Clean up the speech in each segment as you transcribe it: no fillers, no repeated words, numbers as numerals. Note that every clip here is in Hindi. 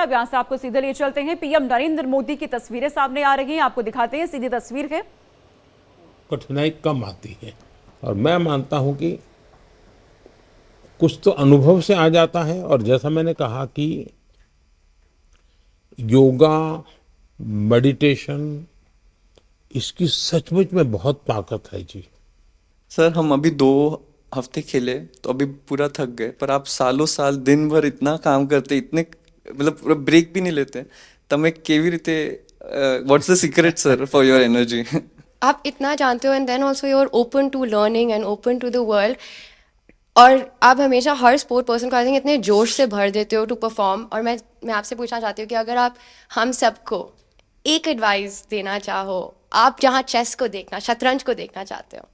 अब यहाँ से आपको सीधे ले चलते हैं। पीएम नरेंद्र मोदी की तस्वीरें सामने आ रही हैं, आपको दिखाते हैं। सीधी तस्वीर है। कठिनाई कम आती है और मैं मानता हूं कि कुछ तो अनुभव से आ जाता है। और जैसा मैंने कहा कि योगा, मेडिटेशन, इसकी सचमुच में बहुत ताकत है जी। सर हम अभी 2 हफ्ते खेले तो अभी पूरा थक गए, पर आप सालों साल दिन भर इतना काम करते, इतने मतलब पूरा ब्रेक भी नहीं लेते, તમે કેવી રીતે what's the secret sir for your energy? आप इतना जानते हो and then also you are open to learning and open to the world, और आप हमेशा हर स्पोर्ट पर्सन को आई थिंक इतने जोश से भर देते हो टू परफॉर्म। और मैं आपसे पूछना चाहती हूँ कि अगर आप हम सबको एक एडवाइस देना चाहो, आप जहाँ चेस को देखना, शतरंज को देखना चाहते हो।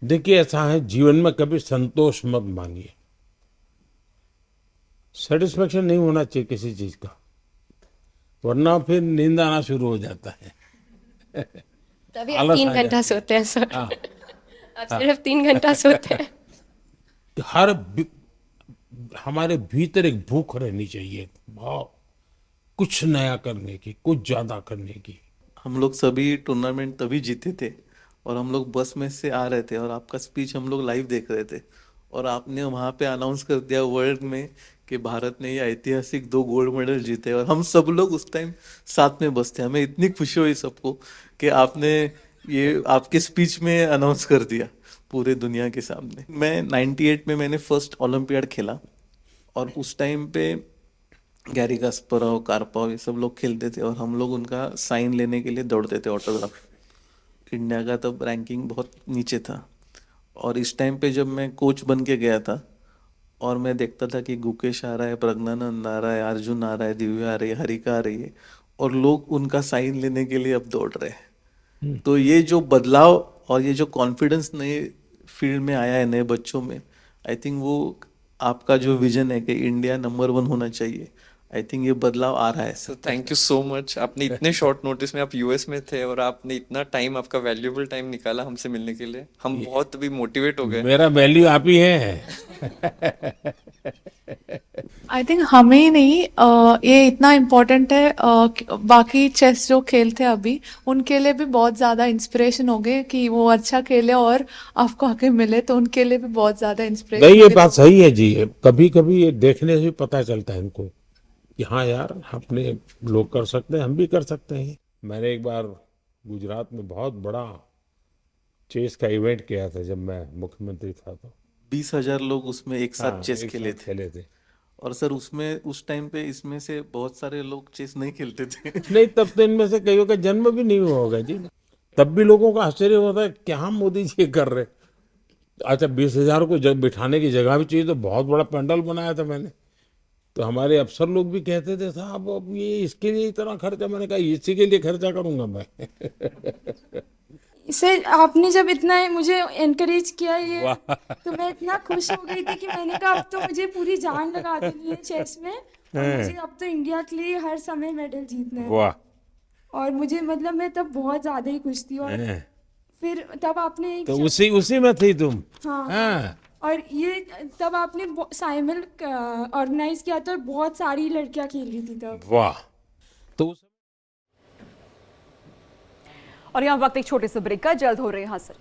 देखिए, ऐसा है, जीवन में कभी संतोष मत मांगिए। सेटिस्फेक्शन नहीं होना चाहिए किसी चीज का, वरना फिर नींद आना शुरू हो जाता है। तभी आप आलस 3 आ घंटा जाती है। सोते हैं सर। हाँ। आप सिर्फ 3 घंटा सोते हैं। हमारे भीतर एक भूख रहनी चाहिए, भाव, कुछ नया करने की, कुछ ज्यादा करने की। हम लोग सभी टूर्नामेंट तभी जीते थे और हम लोग बस में से आ रहे थे और आपका स्पीच हम लोग लाइव देख रहे थे और आपने वहाँ पे अनाउंस कर दिया वर्ल्ड में कि भारत ने ये ऐतिहासिक 2 गोल्ड मेडल जीते और हम सब लोग उस टाइम साथ में बस थे। हमें इतनी खुशी हुई सबको कि आपने ये आपके स्पीच में अनाउंस कर दिया पूरे दुनिया के सामने। मैं 98 में मैंने फर्स्ट ओलंपियाड खेला और उस टाइम पे गैरी कास्परोव, कार्पोव ये सब लोग खेलते थे और हम लोग उनका साइन लेने के लिए दौड़ते थे, ऑटोग्राफ। इंडिया का तब रैंकिंग बहुत नीचे था और इस टाइम पे जब मैं कोच बन के गया था और मैं देखता था कि गुकेश आ रहा है, प्रज्ञानंद आ रहा है, अर्जुन आ रहा है, दिव्या आ रही है, हरिका आ रही है और लोग उनका साइन लेने के लिए अब दौड़ रहे हैं। तो ये जो बदलाव और ये जो कॉन्फिडेंस नए फील्ड में आया है नए बच्चों में, आई थिंक वो आपका जो विजन है कि इंडिया नंबर 1 होना चाहिए, आई थिंक ये बदलाव आ रहा है sir thank you so much. आपने इतने शॉर्ट नोटिस में, आप यूएस में थे और आपने इतना टाइम, आपका वैल्यूएबल टाइम निकाला हमसे मिलने के लिए। हम बहुत अभी मोटिवेट हो गए। मेरा वैल्यू आप ही है। आई थिंक हमें ही नहीं, ये इतना इम्पोर्टेंट है, बाकी चेस जो खेलते हैं अभी उनके लिए भी बहुत ज़्यादा इंस्पिरेशन हो गए कि वो अच्छा खेले और आपको आगे मिले, तो उनके लिए भी बहुत ज़्यादा इंस्पिरेशन। नहीं, ये बात सही है जी। कभी कभी ये देखने से भी पता चलता है इनको कि हाँ यार, अपने लोग कर सकते हैं, हम भी कर सकते हैं। मैंने एक बार गुजरात में बहुत बड़ा चेस का इवेंट किया था जब मैं मुख्यमंत्री था, तो 20,000 लोग उसमें एक साथ चेस एक खेले साथ थे। खेले थे। और सर उसमें उस टाइम पे इसमें से बहुत सारे लोग चेस नहीं खेलते थे। नहीं, तब तो इनमें से कईयों का जन्म भी नहीं हुआ होगा जी। तब भी लोगों का आश्चर्य होता है क्या मोदी जी ये कर रहे। अच्छा, 20,000 को जब बिठाने की जगह भी चाहिए, तो बहुत बड़ा पंडाल बनाया था मैंने। तो हमारे अफसर लोग भी कहते थे साहब अब ये इसके लिए इतना खर्चा। मैंने कहा इसी के लिए खर्चा करूंगा मैं। सर आपने जब इतना मुझे एनकरेज किया ये, वाह। तो मैं इतना खुश हो गई थी कि मैंने कहा अब तो मुझे पूरी जान लगा देनी है चेस में, और मुझे अब तो इंडिया के लिए हर समय मेडल जीतना है। वाह। और मुझे मतलब मैं तब बहुत ज़्यादा ही खुश थी। और फिर तब आपने एक तो उसी में थी तुम। हाँ, हाँ। और ये तब आपने साइमल ऑर्गेनाइज किया था और बहुत सारी लड़कियां खेल रही थी तब। वाह। तो और यहाँ वक्त एक छोटे से ब्रेक का, जल्द हो रहे हैं हासिल।